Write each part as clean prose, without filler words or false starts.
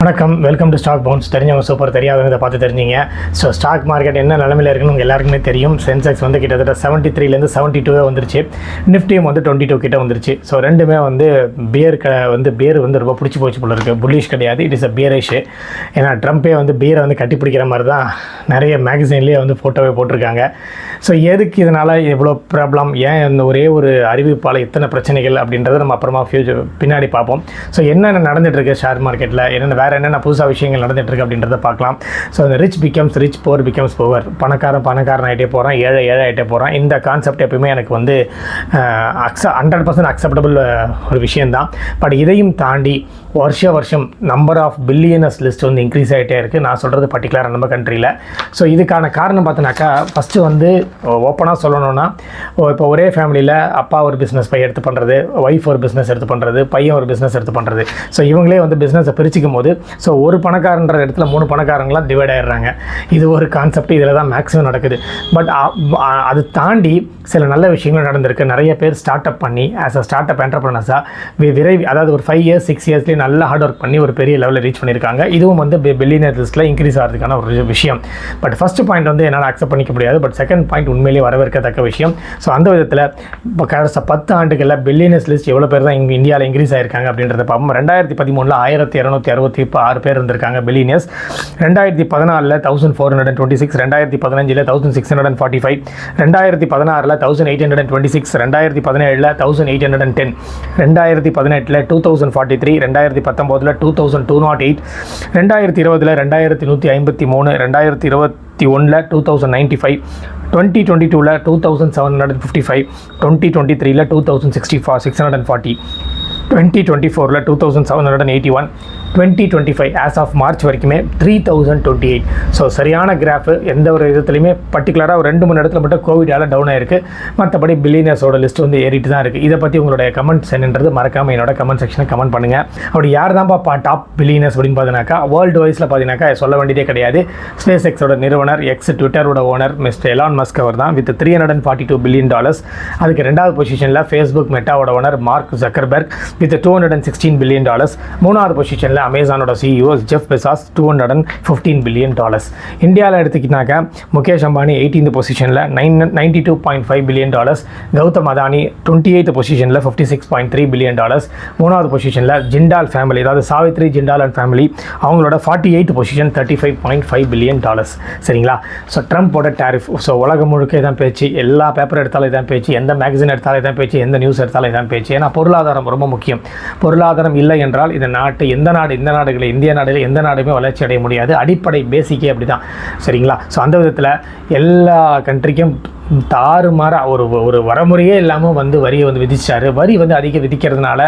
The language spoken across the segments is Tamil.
வணக்கம், வெல்கம் டு ஸ்டாக் பவுன்ஸ். தெரிஞ்சவங்க சூப்பர், தெரியாதவங்க பார்த்து தெரிஞ்சிங்க. ஸோ ஸ்டாக் மார்க்கெட் என்ன நிலமையில் இருக்குன்னு உங்கள் எல்லாருக்குமே தெரியும். சென்செக்ஸ் வந்து கிட்டத்தட்ட 73லேருந்து 72 வந்துருச்சு. நிஃப்டியும் வந்து 22 கிட்ட வந்துருச்சு. ஸோ ரெண்டுமே வந்து பியர் வந்து ரொம்ப பிடிச்சி போச்சு போல இருக்குது. புல்லிஷ் கிடையாது, இட் இஸ் அ பியரிஷ். ஏன்னா ட்ரம்ப்பே வந்து பியரை வந்து கட்டி பிடிக்கிற மாதிரி தான் நிறைய மேகசின்லேயே வந்து ஃபோட்டோவே போட்டிருக்காங்க. ஸோ எதுக்கு இதனால் எவ்வளோ ப்ராப்ளம், ஏன் இந்த ஒரே ஒரு அறிவிப்பால் இத்தனை பிரச்சனைகள் அப்படின்றத நம்ம அப்புறமா பின்னாடி பார்ப்போம். ஸோ என்னென்ன நடந்துகிட்ருக்கு ஷேர் மார்க்கெட்டில், என்னென்ன புதுசாக விஷயங்கள் நடந்துகிட்ருக்கு அப்படின்றத பார்க்கலாம். ஸோ இந்த ரிச் பிகம்ஸ் ரிச், போர் பிகம்ஸ் புவர். பணக்காரன் ஆகிட்டே போகிறான், ஏழை ஆகிட்டே போகிறான். இந்த கான்செப்ட் எப்பவுமே எனக்கு வந்து 100% அக்செப்டபிள் ஒரு விஷயந்தான். பட் இதையும் தாண்டி வருஷம் நம்பர் ஆஃப் பில்லியனர்ஸ் லிஸ்ட் வந்து இன்க்ரீஸ் ஆகிட்டே இருக்குது. நான் சொல்கிறது பர்டிகுலராக நம்ம கண்ட்ரியில். ஸோ இதுக்கான காரணம் பார்த்தினாக்கா, ஃபஸ்ட்டு வந்து ஓப்பனாக சொல்லணும்னா, இப்போ ஒரே ஃபேமிலியில் அப்பா ஒரு பிஸ்னஸ் எடுத்து பண்ணுறது, ஒய்ஃப் ஒரு பிஸ்னஸ் எடுத்து பண்ணுறது, பையன் ஒரு பிஸ்னஸ் எடுத்து பண்ணுறது. ஸோ இவங்களே வந்து பிஸ்னஸை பிரிச்சிக்கும் போது ஸோ ஒரு பணக்காரன்ற இடத்துல 3 பணக்காரங்களாம் டிவைட் ஆகிடுறாங்க. இது ஒரு கான்செப்ட், இதில் தான் மேக்ஸிமம் நடக்குது. பட் அது தாண்டி சில நல்ல விஷயங்கள் நடந்திருக்கு. நிறைய பேர் ஸ்டார்ட் அப் பண்ணி ஆஸ் அ ஸ்டார்ட் அப் என்டர்பிரனர்ஸாக அதாவது ஒரு 5 இயர்ஸ் 6 இயர்ஸ்லேயே நல்ல ஹார்ட் ஒர்க் பண்ணி ஒரு பெரிய லெவலில் ரீச் பண்ணியிருக்காங்க. இதுவும் வந்து பில்லியனர் லிஸ்ட்டில் இன்க்ரீஸ் ஆகிறதுக்கான ஒரு விஷயம். பட் ஃபஸ்ட் பாயிண்ட் வந்து என்னால் அக்செப்ட் பண்ணிக்க முடியாது. பட் செகண்ட் பாயிண்ட் உண்மையிலேயே வரவேற்கத்தக்க விஷயம். ஸோ அந்த விதத்தில் இப்போ கடந்த 10 ஆண்டுகளில் பில்லியனர்ஸ் லிஸ்ட் எவ்வளோ பேர் தான் இந்தியாவில் இன்க்ரீஸ் ஆகிருக்காங்க அப்படின்றத பார்ப்போம். 2013 1266 பேர் இருந்திருக்காங்க பில்லியனர்ஸ். 2014 1426, 2015 1645, 2016 1826, 2017 1810, 2018 2043, 2019 2208, 2020 2153, 2021 2095, 2022 2755, 2023 2640, 2024 2781, 2025 ஆஸ் ஆஃப் மார்ச் வரைக்குமே 3028. ஸோ சரியான கிராஃபு. எந்த ஒரு விதத்துலையுமே பர்டிகுலராக ஒரு 2-3 இடத்துல மட்டும் கோவிடால் டவுன் ஆயிருக்கு. மற்றபடி பில்லியனர்ஸோட லிஸ்ட் வந்து ஏறிட்டு தான் இருக்குது. இதை பற்றி உங்களுடைய கமெண்ட்ஸ் என்னன்றது மறக்காமல் என்னோட கமெண்ட் செக்ஷனில் கமெண்ட் பண்ணுங்கள். அப்படி யார் தான்ப்பா டாப் பில்லியனர்ஸ் அப்படின்னு பார்த்தீங்கன்னாக்கா, வேர்ல்டு வைஸில் பார்த்தீங்கன்னாக்கா சொல்ல வேண்டியதே கிடையாது. ஸ்பேஸ் எக்ஸோட நிறுவனர், ட்விட்டரோட ஓனர் மிஸ்டர் எலான் மஸ்க் அவர் தான், வித் $342 பில்லியன். அதுக்கு 2வது பொசிஷனில் ஃபேஸ்புக் மெட்டாவோட owner Mark Zuckerberg with $216 billion. 3வது பொசிஷனில் அமேசானோட சிஇஓ ஜெஃப் பெசாஸ் $215 பில்லியன். இந்தியாவில் எடுத்துக்கிட்டாக்க முகேஷ் அம்பானி 18th பொசிஷனில் $92.5 பில்லியன். கௌதம் அதானி 28th பொசிஷனில் $56.3 பில்லியன். 3வது பொசிஷனில் ஜிண்டால் ஃபேமிலி, அதாவது சாவித்ரி ஜிண்டால் அண்ட் ஃபேமிலி, அவங்களோட 48th பொசிஷன் $35.5 பில்லியன். சரிங்களா? ஸோ ட்ரம்ப்போட டேரிஃப், ஸோ உலகம் முழுக்க இதான் பேச்சு. எல்லா பேப்பர் எடுத்தாலும் இதான் பேச்சு, எந்த மேகசின் எடுத்தாலும் இதான் பேச்சு, எந்த நியூஸ் எடுத்தாலும் இதான் பேச்சு. ஏன்னா பொருளாதாரம் ரொம்ப முக்கியம். பொருளாதாரம் இல்லை என்றால் இந்த நாடுகளில் இந்திய நாடுகளில் எந்த நாடுமே வளர்ச்சி அடைய முடியாது. அடிப்படை பேசிக்கே அப்படி தான். சரிங்களா? ஸோ அந்த விதத்தில் எல்லா கண்ட்ரிக்கும் தாறுமாற ஒரு வரமுறையே இல்லாமல் வந்து வரியை வந்து விதிச்சார். வரி வந்து அதிக விதிக்கிறதுனால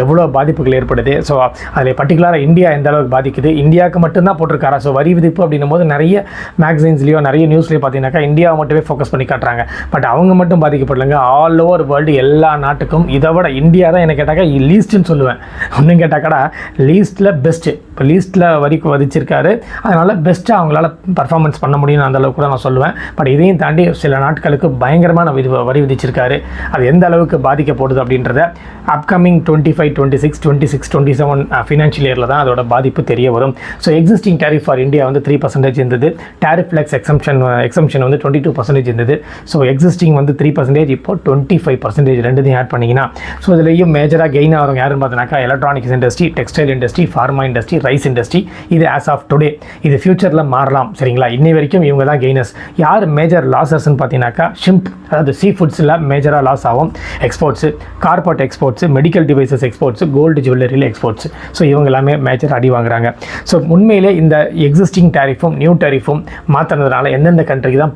எவ்வளோ பாதிப்புகள் ஏற்படுது. ஸோ அதில் பர்டிகுலராக இந்தியா எந்த அளவுக்கு பாதிக்குது, இந்தியாவுக்கு மட்டும்தான் போட்டிருக்காரா. ஸோ வரி விதிப்பு அப்படின்னும் போது நிறைய மேகசின்ஸ்லேயோ நிறைய நியூஸ்லேயோ பார்த்தீங்கன்னாக்கா இந்தியாவை மட்டுமே ஃபோக்கஸ் பண்ணி காட்டுறாங்க. பட் அவங்க மட்டும் பாதிக்கப்படலைங்க. ஆல் ஓவர் வேர்ல்டு எல்லா நாட்டுக்கும். இதை விட இந்தியா தான் என்ன கேட்டாக்கா லீஸ்ட்டுன்னு சொல்லுவேன். ஒன்றும் கேட்டாக்கடா லீஸ்ட்டில் பெஸ்ட்டு. இப்போ லீஸ்ட்டில் வரிக்கு விதிச்சிருக்காரு, அதனால் பெஸ்ட்டாக அவங்களால பர்ஃபார்மன்ஸ் பண்ண முடியும்னு அந்தளவுக்கு கூட நான் சொல்லுவேன். பட் இதையும் தாண்டி சில நாட்களுக்கு பயங்கரமான வரி விதிச்சிருக்காரு. அது எந்த அளவுக்கு பாதிக்க போடுது அப்படின்றத அப்கமிங் 25, 26, 27 ஃபினான்ஷியல் இயரில் தான் அதோட பாதிப்பு தெரிய வரும். So existing tariff for India வந்து 3% இருந்தது. டேரிஃப் ஃப்ளெக்ஸ் எக்ஸம்ஷன் வந்து 22% இருந்தது. ஸோ எக்ஸிஸ்டிங் வந்து 3%, இப்போ 25% ரெண்டுத்தையும் ஆட் பண்ணிங்கன்னா ஸோ இதுலேயும் மேஜராக கெயின் ஆகிறவங்க யாருன்னு பார்த்தீங்கன்னாக்கா electronics industry, textile industry, pharma industry, rice industry. இது ஆஸ் ஆஃப் டுடே. இது ஃபியூச்சரில் மாறலாம். சரிங்களா? இன்னை வரைக்கும் இவங்க தான் கெய்னர்ஸ். யார் மேஜர் லாஸஸ்ன்னு பார்த்தீங்கன்னாக்கா ஷிம்ப், அதாவது சீ ஃபுட்ஸில் மேஜராக லாஸ் ஆகும். Exports, corporate exports, medical devices exports, gold ஜுவல்லரியில் எக்ஸ்போர்ட்ஸு. ஸோ இவங்க எல்லாமே மேஜர் அடி வாங்குறாங்க. ஸோ உண்மையிலே இந்த எக்ஸிஸ்டிங் டேரிஃபும் நியூ டேரிஃபும் மாற்றினதுனால எந்தெந்த கண்ட்ரிக்கு தான்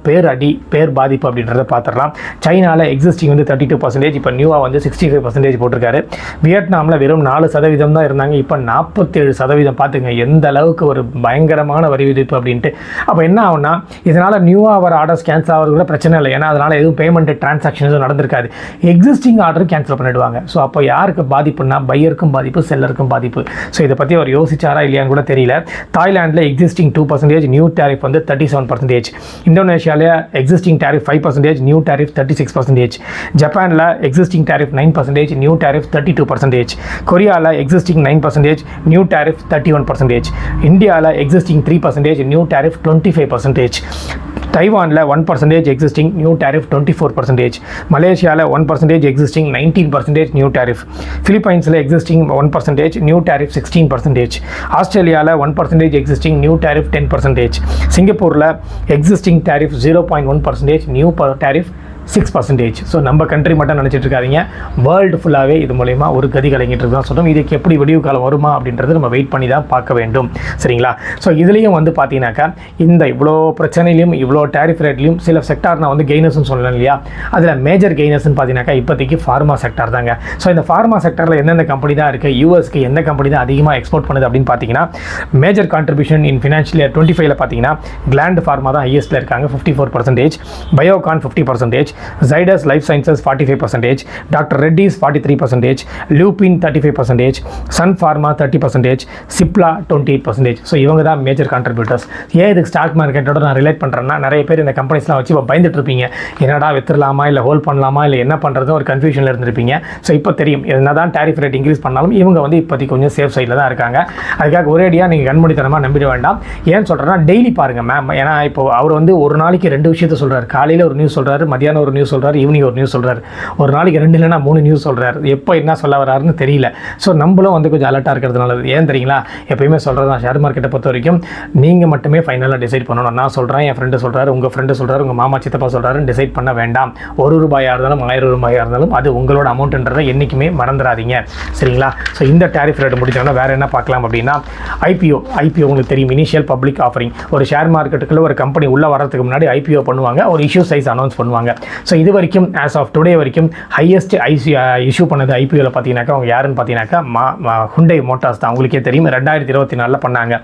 பேர் பாதிப்பு அப்படின்றத பார்த்துடலாம். சைனாவில் எக்ஸிஸ்டிங் வந்து 32%, இப்போ நியூவாக வந்து 65% போட்டிருக்காரு. வியட்நாமில் வெறும் 4% தான் இருந்தாங்க, இப்போ 47% பார்த்துங்க எந்த அளவுக்கு ஒரு பயங்கரமான வரி விதிப்பு அப்படின்ட்டு. அப்போ என்ன ஆகும்னா இதனால் நியூவாக வர ஆர்டர்ஸ் கேன்சல் ஆகிறது கூட பிரச்சனை இல்லை, ஏன்னா அதனால் எதுவும் பேமெண்ட் டிரான்சாக்ஷன் எதுவும் நடந்திருக்காது. எக்ஸிஸ்டிங் ஆர்டர் கேன்சல் பண்ணிடுவாங்க. ஸோ அப்போ யாருக்கு பாதிப்புனா பையருக்கும் பாதிப்பு, செல்லருக்கும் பாதிப்பு. ஸோ இதை பற்றி அவர் யோசிச்சாரா இல்லையான்னு கூட தெரியல. தாய்லாண்டில் எக்ஸிஸ்டிங் 2%, நியூ டேரிஃப் வந்து 37%. இந்தோனேஷியாவில் எக்ஸிஸ்டிங் டேரிஃப் 5%, நியூ டேரிஃப் 36%. ஜப்பானில் எக்ஸிஸ்டிங் டேரிஃப் 9%, நியூ டேரிஃப் 32%. கொரியாவில் எக்ஸிஸ்டிங் 9%, நியூ டேரிஃப் 31%. இந்தியாவில் எக்ஸிஸ்டிங் 3%, நியூ டேரிஃப் 25%. தைவானில் 1% எக்ஸிஸ்டிங், நியூ டேரிஃப் 24%. மலேசியாவில் 1% எக்ஸிஸ்டிங், 19% நியூ டேரிஃப். பிலிப்பைன்ஸில் எக்ஸிஸ்டிங் 1%, நியூ டேரிஃப் 16%. ஆஸ்திரேலியாவில் 1% எக்ஸிஸ்டிங், நியூ டேரிஃப் 10%. சிங்கப்பூரில் existing tariff 0.1%, new tariff 6%. So நம்ம கண்ட்ரி மட்டும் நினச்சிட்டு இருக்காதிங்க, வேர்ல்டு ஃபுல்லாகவே இது மூலயமா ஒரு கதி கலங்கிட்டு தான் சொல்கிறோம். இதுக்கு எப்படி விடிவு காலம் வருமா அப்படின்றது நம்ம வெயிட் பண்ணி தான் பார்க்க வேண்டும். சரிங்களா? ஸோ இதுலேயும் வந்து பார்த்தீங்கன்னாக்கா இந்த இவ்வளோ பிரச்சனையிலையும் இவ்வளோ டேரிஃப் ரேட்லையும் சில செக்டார் நான் வந்து கெய்னர்ஸ்னு சொல்லலாம் இல்லையா, அதில் மேஜர் கெய்னர்ஸ்னு பார்த்தீங்கன்னாக்கா இப்போதைக்கு ஃபார்மா செக்டார் தாங்க. ஸோ இந்த ஃபார்மா செக்டாரில் எந்தெந்த கம்பெனி தான் இருக்குது, யூஎஸ்க்கு எந்த கம்பெனி தான் அதிகமாக எக்ஸ்போர்ட் பண்ணுது அப்படின்னு பார்த்தீங்கன்னா major contribution in financial year 25ல் பார்த்தீங்கன்னா கிளாண்ட் ஃபார்மா தான் ஹையஸ்ட்டில் இருக்காங்க 54%, Biocon 50%, Zydus Life Sciences 45%, Dr. Reddy's 43%, Lupin 35%, Sun Pharma 30%, Cipla 28%. So இவங்க தான் மேஜர் கான்ட்ரிபியூட்டர்ஸ். ஏன் இதுக்கு ஸ்டாக் மார்க்கெட்டோட நான் ரிலேட் பண்ணுறேன்னா, நிறைய பேர் இந்த கம்பெனிஸ்லாம் வச்சு இப்போ பயந்துட்டு இருப்பீங்க, என்னடா வித்துடலாமா இல்லை ஹோல்ட் பண்ணலாமா இல்லை என்ன பண்ணுறது ஒரு கன்ஃபியூஷனில் இருந்திருப்பீங்க. ஸோ இப்போ தெரியும் என்ன தான் டேரிஃப் ரேட் இன்க்ரீஸ் பண்ணாலும் இவங்க வந்து இப்போதைக்கு கொஞ்சம் சேஃப் சைடில் தான் இருக்காங்க. அதுக்காக ஒரேடியாக நீங்கள் கண்மூடித்தனமாக நம்பிட வேண்டாம். ஏன்னு சொல்கிறேன்னா டெய்லி பாருங்கள் மேம், ஏன்னா இப்போ அவர் வந்து ஒரு நாளைக்கு 2 விஷயத்த சொல்கிறார். காலையில் ஒரு நியூஸ் சொல்கிறாரு, மதியானம் ஒரு நியூஸ் சொல்கிறார், ஈவினிங் ஒரு நியூஸ் சொல்கிறார். ஒரு நாளைக்கு 2 இல்லைனா 3 நியூஸ் சொல்கிறார். எப்போ என்ன சொல்ல வராருன்னு தெரியல. ஸோ நம்மளும் வந்து கொஞ்சம் அலர்ட்டாக இருக்கிறது நல்லது. ஏன் தெரியுங்களா, எப்பயுமே சொல்கிறது தான், ஷேர் மார்க்கெட்டை பொறுத்த வரைக்கும் நீங்கள் மட்டுமே ஃபைனலாக டிசைட் பண்ணணும். நான் சொல்கிறேன், என் ஃப்ரெண்டு சொல்கிறாரு, உங்கள் ஃப்ரெண்டு சொல்கிறாரு, உங்கள் மாமா சித்தப்பா சொல்கிறாருன்னு டிசைட் பண்ண வேண்டாம். ₹1 இருந்தாலும் 1000 ரூபாயாக இருந்தாலும் அது உங்களோட அமௌண்ட்டுன்றதை என்றைக்குமே மறந்துடாதீங்க. சரிங்களா? ஸோ இந்த டேரிஃப் ரேட் முடிச்சோன்னா வேறு என்ன பார்க்கலாம் அப்படின்னா ஐபிஓ உங்களுக்கு தெரியும், இனிஷியல் பப்ளிக் ஆஃபரிங். ஒரு ஷேர் மார்க்கெட்டுக்குள்ளே ஒரு கம்பெனி உள்ளே வரதுக்கு முன்னாடி ஐபிஓ பண்ணுவாங்க, ஒரு இஷ்யூ சைஸ் அனௌன்ஸ் பண்ணுவாங்க. ஸோ இது வரைக்கும் ஆஸ் ஆஃப் டுடே வரைக்கும் ஹையஸ்ட் இஷ்யூ பண்ணது ஐபிஓவில் பார்த்தீங்கன்னாக்கா அவங்க யாருன்னு பார்த்தீங்கன்னாக்கா ஹுண்டை மோட்டார்ஸ் தான். உங்களுக்கே தெரியும் 2024 பண்ணாங்க.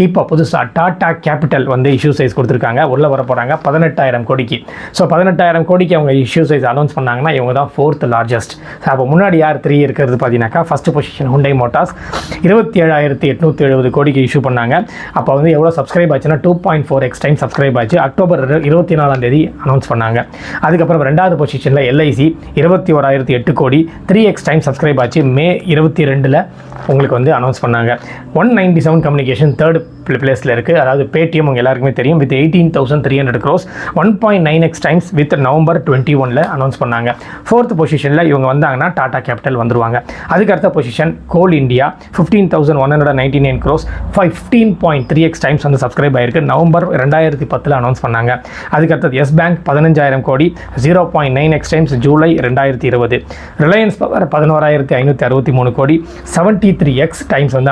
இப்போ புதுசாக டாடா கேபிட்டல் வந்து இஷ்யூ சைஸ் கொடுத்துருக்காங்க, உள்ளே வர போகிறாங்க 18,000 கோடிக்கு. ஸோ 18,000 கோடிக்கு அவங்க இஷ்யூ சைஸ் அனௌன்ஸ் பண்ணாங்கன்னா இவங்க தான் 4th லார்ஜஸ்ட். அப்போ முன்னாடி யார் 3 இருக்கிறது பார்த்தீங்கன்னாக்கா ஃபஸ்ட் பொசிஷன் ஹுண்டை மோட்டார்ஸ் 27,870 கோடிக்கு இஷ்யூ பண்ணாங்க. அப்போ வந்து எவ்வளோ சப்ஸ்கிரைப் ஆச்சுன்னா 2.4x டைம் சப்ஸ்கிரைப் ஆச்சு. அக்டோபர் 24 அனௌன்ஸ் பண்ணாங்க. அதுக்கப்புறம் 2வது பொசிஷனில் எல்ஐசி 21,008 கோடி 3x டைம் சப்ஸ்கிரைப் ஆச்சு. மே 22 உங்களுக்கு வந்து அனௌன்ஸ் பண்ணாங்க. 197 கம்யூனிகேஷன் 3rd பிளேஸில் இருக்குது. அதாவது பேடிஎம் உங்கள் எல்லாருக்குமே தெரியும், with 18,300 crores 1.9x times with November 21 announce பண்ணாங்க. 4th பொசிஷனில் இவங்க வந்தாங்கன்னா டாடா கேபிட்டல் வந்துருவாங்க. அதுக்கடுத்த பொசிஷன் கோல் இந்தியா 15,199 crores 15.3x டைம்ஸ் வந்து சப்ஸ்கிரைப் ஆகிருக்கு. நவம்பர் 2010 அனௌன்ஸ் பண்ணாங்க. அதுக்கடுத்தது எஸ் பேங்க் 15,000 கோடி 0.9x times July 2020. Reliance power 11,563 கோடி 73x டைம்ஸ் வந்து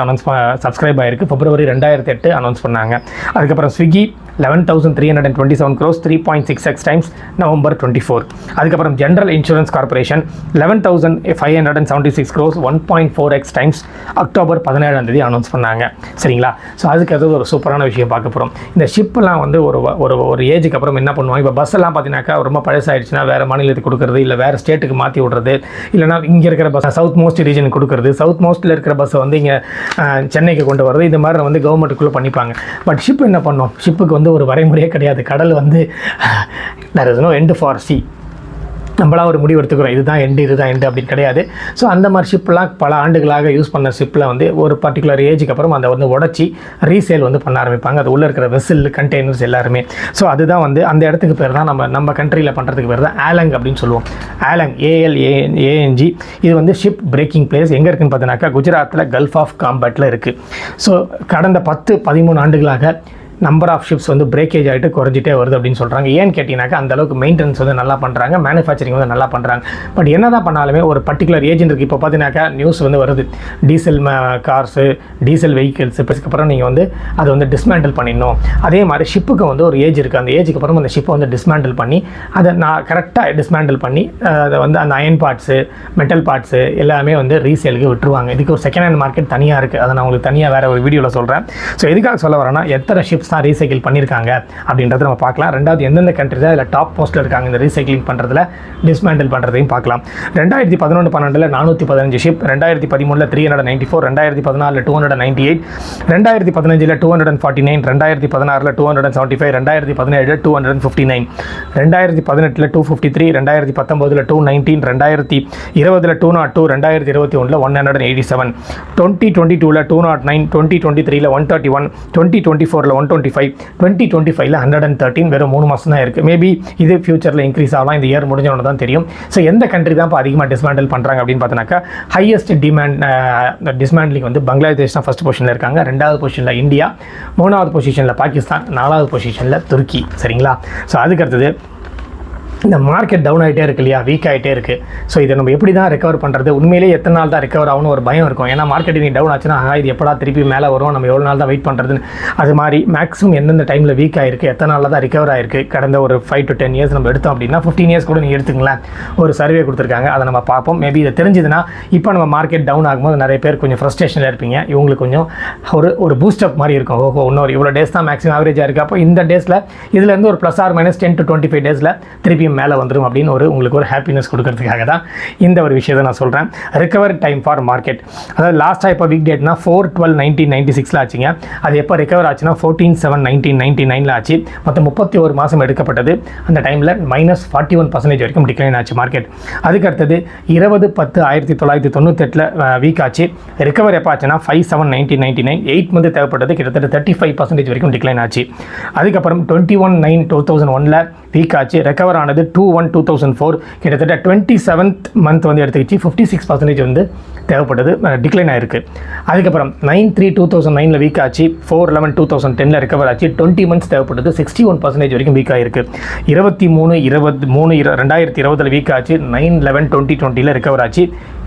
சப்ஸ்கிரைப் ஆகிருக்கு. பிப்ரவரி 2008 அனௌன்ஸ் பண்ணாங்க. அதுக்கப்புறம் Swiggy 11,327 crores 3.6x times November 24. அதுக்கப்புறம் general insurance corporation 11,576 crores 1.4x times October 17 announce பண்ணாங்க. சரிங்களா? ஸோ அதுக்கு அது ஒரு சூப்பரான விஷயம் பார்க்க போகிறோம். இந்த ஷிப்லாம் வந்து ஒரு ஏஜுக்கு அப்புறம் என்ன பண்ணுவாங்க, இப்போ பஸ் எல்லாம் பார்த்தீங்கன்னாக்கா ரொம்ப பழசாயிடுச்சுன்னா வேறு மாநிலத்துக்கு கொடுக்குறது, இல்லை வேறு ஸ்டேட்டுக்கு மாற்றி விடுறது, இல்லைனா இங்கே இருக்கிற பஸ் சவுத் மோஸ்ட் ரீஜன் கொடுக்குறது, சவுத் மோஸ்ட்டில் இருக்கிற பஸ்ஸை வந்து இங்கே சென்னைக்கு கொண்டு வரது, இந்த மாதிரி வந்து கவர்மெண்ட்டுக்குள்ளே பண்ணிப்பாங்க. பட் ஷிப் என்ன பண்ணோம், ஷிப்புக்கு வந்து ஒரு வரைமுறையே கிடையாது. கடல் வந்து there is no end for sea. நம்மளாக ஒரு முடிவு எடுத்துக்கிறோம், இதுதான் எண்டு அப்படின்னு கிடையாது. ஸோ அந்த மாதிரி ஷிப்லாம் பல ஆண்டுகளாக யூஸ் பண்ண ஷிப்பில் வந்து ஒரு பர்டிகுலர் ஏஜுக்கு அப்புறம் அதை வந்து உடச்சி ரீசேல் வந்து பண்ண ஆரம்பிப்பாங்க. அது உள்ளே இருக்கிற வெசில் கண்டெய்னர்ஸ் எல்லாருமே. ஸோ அதுதான் வந்து அந்த இடத்துக்கு பேர் தான் நம்ம கண்ட்ரியில் பண்ணுறதுக்கு பேர் தான் ஆலங் அப்படின்னு சொல்லுவோம். ஆலங் ALANG இது வந்து ஷிப் பிரேக்கிங் பிளேஸ் எங்கே இருக்குன்னு பார்த்தீங்கன்னாக்கா குஜராத்தில் கல்ஃப் ஆஃப் காம்பேட்டில் இருக்குது. ஸோ கடந்த 10-13 ஆண்டுகளாக நம்பர் ஆஃப் ஷிப்ஸ் வந்து பிரேக்கேஜ் ஆகிட்டு குறைஞ்சிட்டே வருது அப்படின்னு சொல்கிறாங்க. ஏன்னு கேட்டிங்கனாக்கா அந்த அளவுக்கு மெயின்டெனன்ஸ் வந்து நல்லா பண்ணுறாங்க, மேனுஃபேக்சரிங் வந்து நல்லா பண்ணுறாங்க. பட் என்ன தான் பண்ணாலுமே ஒரு பர்டிகுலர் ஏஜென்ட் இருக்குது. இப்போ பார்த்தீங்கன்னாக்கா நியூஸ் வந்து வருது, டீசல் கார்ஸு, டீசல் வெஹிக்கிள்ஸ் அதுக்கப்புறம் நீங்கள் வந்து அதை வந்து டிஸ்மேண்டில் பண்ணிடணும். அதே மாதிரி ஷிப்புக்கு வந்து ஒரு ஏஜ் இருக்குது, அந்த ஏஜுக்கு அப்புறம் அந்த ஷிப்பை வந்து டிஸ்மேண்டில் பண்ணி அதை நான் கரெக்டாக டிஸ்மேண்டில் பண்ணி அதை வந்து அந்த அயன் பார்ட்ஸு, மெட்டல் பார்ட்ஸு எல்லாமே வந்து ரீசேலுக்கு விட்டுருவாங்க. இதுக்கு ஒரு செகண்ட் ஹேண்ட் மார்க்கெட் தனியாக இருக்குது, அதை நான் உங்களுக்கு தனியாக வேறு ஒரு வீடியோவில் சொல்கிறேன். ஸோ எதுக்காக சொல்ல வரேன்னா எத்தனை ஷிப்ஸ் தான் ரீசைக்கிள் பண்ணியிருக்காங்க அப்படின்றத நம்ம பார்க்கலாம். ரெண்டாவது எந்தெந்த கண்ட்ரி தான் இதில் டாப் போஸ்ட்டில் இருக்காங்க இந்த ரீசைக்கிளிங் பண்ணுறதுல, டிஸ்மேண்டில் பண்ணுறதையும் பார்க்கலாம். 2011-12 415 ஷிப், 2013 394, 2014 298, 2015 249, 2016 275, 2017 259, 2018 253, 2019 219, 2020 202, 2021 187, 2022 209, 2023 131, 2024 125, 2025 113. வெறும் 3 மாதம் தான் இருக்குது. மேபி இது ஃபியூச்சரில் இன்க்ரீஸ் ஆகலாம், இந்த இயர் முடிஞ்சவொன்னு தான் தெரியும். ஸோ எந்த கண்ட்ரி தான் இப்போ அதிகமாக டிஸ்மேண்டில் பண்ணுறாங்க அப்படின்னு பார்த்தோன்னாக்கா ஹையஸ்ட் டிஸ்மேண்டிலிங் வந்து பங்களாதேஷ் தான் ஃபஸ்ட் பொசிஷனில் இருக்காங்க, 2வது பொசிஷனில் இந்தியா, 3வது பொசிஷனில் பாகிஸ்தான், 4வது பொசிஷனில் துருக்கி. சரிங்களா? ஸோ அதுக்கு அடுத்தது இந்த மார்க்கெட் டவுன் ஆகிட்டே இருக்கு இல்லையா, வீக் ஆகிட்டே இருக்குது. ஸோ இதை நம்ம எப்படி தான் ரெக்கவர் பண்ணுறது, உண்மையிலேயே எத்தனை நாள் தான் ரெக்கவர் ஆகணும் ஒரு பயம் இருக்கும். ஏன்னா மார்க்கெட் நீ டவுன் ஆச்சுன்னா இது எப்படா திருப்பி மேலே வரும், நம்ம எவ்வளோ நாள் தான் வெயிட் பண்ணுறதுன்னு. அது மாதிரி மேக்ஸிமம் எந்தெந்த டைமில் வீக் ஆகிருக்கு, எத்தனை நாளில் தான் ரிகவர் ஆகிருக்கு, கடந்த ஒரு 5 to 10 இயர்ஸ் நம்ம எடுத்தோம் அப்படின்னா 15 இயர்ஸ் கூட நீங்கள் எடுத்துங்களேன். ஒரு சர்வே கொடுத்துருக்காங்க, அதை நம்ம பார்ப்போம். மேபி இதை தெரிஞ்சதுன்னா இப்போ நம்ம மார்க்கெட் டவுன் ஆகும்போது நிறைய பேர் கொஞ்சம் ஃப்ரஸ்ட்ரேஷனில் இருப்பீங்க, இவங்களுக்கு கொஞ்சம் ஒரு பூஸ்டப் மாதிரி இருக்கும். ஓஹோ இன்னொரு இவ்வளோ டேஸ் தான் மேக்ஸிமம் ஆவரேஜாக இருக்குது, அப்போ இந்த டேஸில் இதுலேருந்து ஒரு +or -10 to 25 டேஸில் திருப்பியும் மேலே வந்துடும் அப்படின்னு உங்களுக்கு ஒரு ஹாப்பினஸ் கொடுக்கறதுக்காக தான் இந்த ஒரு விஷயத்தை நான் சொல்கிறேன். ரிகவர் டைம் ஃபார் மார்க்கெட், அதாவது லாஸ்ட்டாக இப்போ வீக் டேட்னா 4/12/1996 ஆச்சுங்க. அது எப்போ ரிகவர் ஆச்சுன்னா 14/7/1999 ஆச்சு. மொத்தம் 31 மாதம் எடுக்கப்பட்டது. அந்த டைமில் -41% வரைக்கும் டிக்ளைன் ஆச்சு மார்க்கெட். அதுக்கு அடுத்தது 20/10/1998 வீக் ஆச்சு. ரிகவர் எப்போ ஆச்சுன்னா 5/7/1999, 8 மந்த் தேவைப்பட்டது, கிட்டத்தட்ட 35% வரைக்கும் டிக்ளைன் ஆச்சு. அதுக்கப்புறம் 21/9/2001 வீக் ஆச்சு. ரெக்கவர் ஆனது 2/1/2004, கிட்டத்தட்ட 27th மந்த் வந்து எடுத்துக்கிச்சு, 56% வந்து தேவைப்பட்டது, டிக்ளைன் ஆயிருக்கு. அதுக்கப்புறம் 9/3/2009 வீக் ஆச்சு. 4/11/2010 ரெக்கவர் ஆச்சு. 20 மந்த்ஸ் தேவைப்பட்டது, 61% வரைக்கும் வீக் ஆயிருக்கு. 23/3/2020 வீக் ஆச்சு. 9/11/2020 ரெக்கவர் ஆச்சு.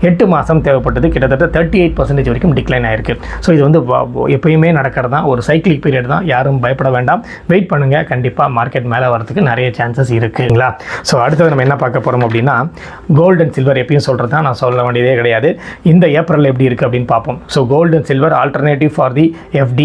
8 மாதம் தேவைப்பட்டது, கிட்டத்தட்ட 38% வரைக்கும் டிக்ளைன் ஆயிருக்கு. ஸோ இது வந்து எப்பயுமே நடக்கிறது தான், ஒரு சைக்கிளிக் பீரியட் தான், யாரும் பயப்பட வேண்டாம், வெயிட் பண்ணுங்கள், கண்டிப்பாக மார்க்கெட் மேலே வரதுக்கு நிறைய சான்சஸ் இருக்குங்களா. ஸோ அடுத்தது நம்ம என்ன பார்க்க போகிறோம் அப்படின்னா கோல்டு அண்ட் சில்வர். எப்பயும் சொல்கிறது தான், நான் சொல்ல வேண்டியதே கிடையாது. இந்த ஏப்ரல் எப்படி இருக்குது அப்படின்னு பார்ப்போம். So gold and silver alternative for the FD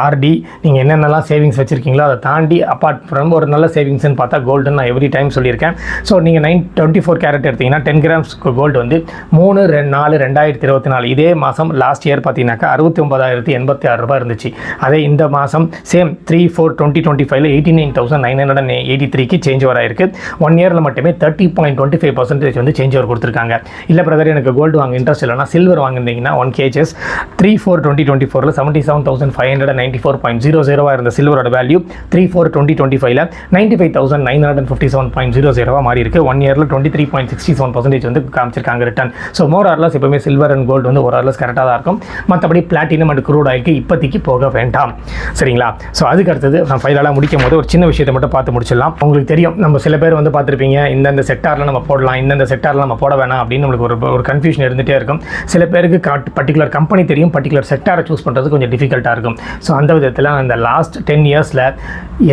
RD, நீங்கள் என்னென்னலாம் சேவிங்ஸ் வச்சுருக்கீங்களோ அதை தாண்டி அப்பார்ட் ஃப்ரம் ஒரு நல்ல சேவிங்ஸ்னு பார்த்தா கோல்டுன்னு நான் எவ்ரி டைம் சொல்லியிருக்கேன். ஸோ நீங்கள் 24 கேரட் எடுத்திங்கன்னா 10 கிராம்ஸ் கோல்டு வந்து 3/4/2024 இதே மாதம் லாஸ்ட் இயர் பார்த்தீங்கன்னாக்கா 69,086 ரூபாய் இருந்துச்சு. அதே இந்த மாதம் சேம் 3/4/2025 89,983க்கு சேஞ்ச் ஓவர் ஆயிருக்கு. 1 இயரில் மட்டுமே 30.25% வந்து சேஞ்ச் ஓவர் கொடுத்துருக்காங்க. இல்லை பிரதர் எனக்கு கோல்டு வாங்க இன்ட்ரெஸ்ட் இல்லைனா சில்வர் வாங்கினீங்கன்னா 1 kgs 3/4/2024 77,594.00 இருந்த சில்வரோட வேல்யூ 3/4/2025 95,957.00 மாறி இருக்கு. 1 இயரில் 23.67% வந்து காமிச்சிருக்காங்க ரிட்டர்ன். ஸோ மோர் ஆர்லஸ் எப்பவுமே சில்வர் அண்ட் கோல்டு வந்து ஒரு ஆர்லஸ் கரெக்டாக தான் இருக்கும். மற்றபடி பிளாட்டினம் அண்ட் க்ரூட் ஆயிலுக்கு இப்போதைக்கு போக வேண்டாம். சரிங்களா? ஸோ அதுக்கு அடுத்தது நான் ஃபைனலாக முடிக்கும் போது ஒரு சின்ன விஷயத்தை மட்டும் பார்த்து முடிச்சிடலாம். உங்களுக்கு தெரியும், நம்ம சில பேர் வந்து பார்த்துருப்பீங்க, இந்தந்த செக்டாரில் நம்ம போடலாம், இந்தந்த செக்டாரில் நம்ம போட வேணாம் அப்படின்னு நம்மளுக்கு ஒரு கன்ஃபியூஷன் இருந்துகிட்டே இருக்கும். சில பேருக்கு பர்டிகுலர் கம்பெனி தெரியும், பர்டிகுலர் செக்டாரை சூஸ் பண்ணுறது கொஞ்சம் டிஃபிகல்ட்டாக இருக்கும். ஸோ அந்த விதத்தில் அந்த லாஸ்ட் 10 இயர்ஸில்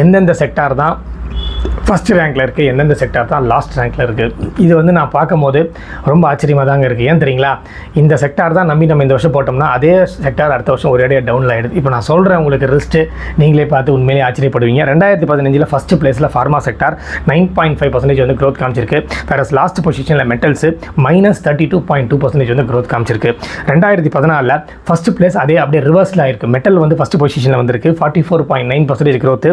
எந்தெந்த செக்டார் தான் ஃபஸ்ட் ரேங்க்கில் இருக்குது, எந்தெந்த செக்டார் தான் லாஸ்ட் ரேங்க்கில் இருக்குது, இது வந்து நான் பார்க்கும்போது ரொம்ப ஆச்சரியமாக தாங்க இருக்குது. ஏன் தெரியுங்களா? இந்த செக்டார் தான் நம்பி நம்ம இந்த வருஷம் போட்டோம்னா அதே செக்டார் அடுத்த வருஷம் ஒரேடியாக டவுனில் ஆகிடுது. இப்போ நான் சொல்கிறேன் உங்களுக்கு ரிஸ்ட்டு நீங்களே பார்த்து உண்மையிலே ஆச்சரியப்படுவீங்க. 2015 ஃபஸ்ட்டு பிளேஸில் ஃபார்மா செக்டார் 9.5% வந்து க்ரோத் காமிச்சிருக்கு. வேறு லாஸ்ட் பொசிஷனில் மெட்டல்ஸு -32.2% வந்து க்ரோத் காமிச்சிருக்கு. 2014 ஃபஸ்ட்டு பிளேஸ் அப்படியே ரிவர்ஸில் ஆயிருக்கு. மெட்டல் வந்து ஃபஸ்ட்டு பொசிஷனில் வந்திருக்கு 44.9% க்ரோத்து.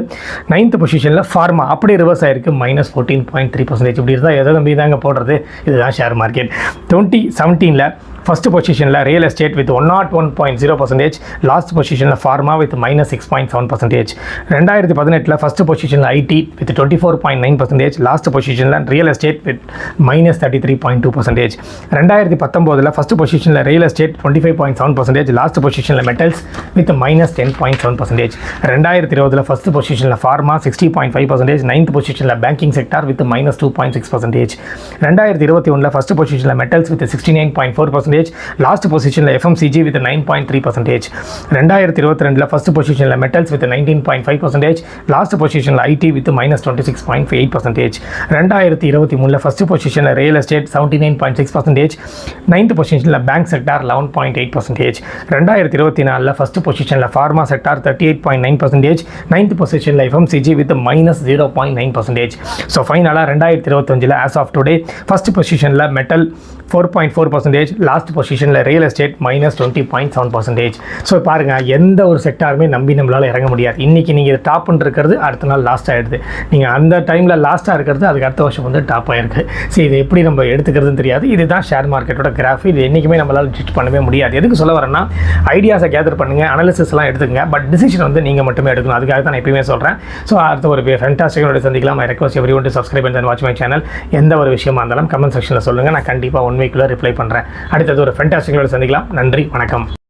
9th பொசிஷனில் ஃபார்மா அப்படியே ரிவர்ஸ் ரிவர்ஸ் ஆயிருக்கு -14.3%. இப்படி இருந்தால் எதை நம்பி தாங்க போடுறது? இதுதான் ஷேர் மார்க்கெட். 2017 ஃபஸ்ட் பொசிஷனில் ரியல் எஸ்டேட் வித் 101.0%, லாஸ்ட் பொசிஷனில் ஃபார்மா வித் -6.7%. 2018 ஃபஸ்ட் பொசிஷனில் ஐடி வித் 24.9%, லாஸ்ட் பொசிஷனில் ரியல் எஸ்டேட் வித் -33.2%. 2019 ஃபஸ்ட் பொசிஷனில் ரியல் எஸ்டேட் 25.7%, லாஸ்ட் பொசிஷனில் மெட்டல்ஸ் வித் -10.7%. 2020 ஃபஸ்ட் பொசிஷனில் ஃபார்மா 60.5%, நைன்த் பொசிஷனில் பேங்கிங் செக்டார் வித் -2.6%. 2021 ஃபஸ்ட் பொசிஷனில் மெட்டல்ஸ் வித் 69.4%, லாஸ்ட் பொசிஷனில் FMCG வித் 9.3%. 2022 ஃபஸ்ட் பொசிஷனில் மெட்டல்ஸ் வித் 19.5%, லாஸ்ட் பொசிஷனில் ஐடி வித் -26.8%. 2023 ஃபஸ்ட் பொசிஷனில் ரியல் எஸ்டேட் 79.6%, நைன்த் பொசிஷனில் பேங்க் செக்டார் 11.8%. 2024 ஃபஸ்ட் பொசிஷனில் ஃபார்மா செக்டார் 38.9%, நைன்த் பொசிஷனில் FMCG வித் -0.9%. ஸோ ஃபைனலாக 2025 ஆஸ் ஆஃப் டுடே ஃபஸ்ட் பொசிஷனில் மெட்டல் 4.4%, லாஸ்ட் பொசிஷனில் ரியல் எஸ்டேட் -20.7%. ஸோ பாருங்கள், எந்த ஒரு செக்டாருமே நம்பி நம்மளால் இறங்க முடியாது. இன்றைக்கி நீங்கள் டாப்னு இருக்கிறது அடுத்த நாள் லாஸ்ட் ஆகிடுது. நீங்கள் அந்த டைமில் லாஸ்ட்டாக இருக்கிறது அதுக்கு அடுத்த வருஷம் வந்து டாப் ஆகிருக்கு. ஸோ இது எப்படி நம்ம எடுத்துக்கிறதுன்னு தெரியாது. இதுதான் ஷேர் மார்க்கெட்டோட கிராஃப். இது என்றைக்குமே நம்மளால் ஜட்ஜ் பண்ணவே முடியாது. எதுக்கு சொல்ல வரேன்னா, ஐடியாஸை கேதர் பண்ணுங்கள், அனாலிசிஸ்லாம் எடுத்துக்கங்க, பட் டிசிஷன் வந்து நீங்கள் மட்டுமே எடுக்கணும். அதுக்காக தான் நான் எப்பயுமே சொல்கிறேன். ஸோ அடுத்த ஒரு ஃபேண்டாஸ்டிக்கோட சந்திக்கலாம். I request every one to subscribe and watch my channel. எந்த ஒரு விஷயமா இருந்தாலும் கமெண்ட் செக்ஷனில் சொல்லுங்கள். நான் கண்டிப்பாக 1 வீக்குள்ளே ரிப்ளை பண்ணுறேன். அடுத்தது ஒரு ஃபேண்டாஸ்டிக்கோட சந்திக்கலாம். நன்றி, வணக்கம்.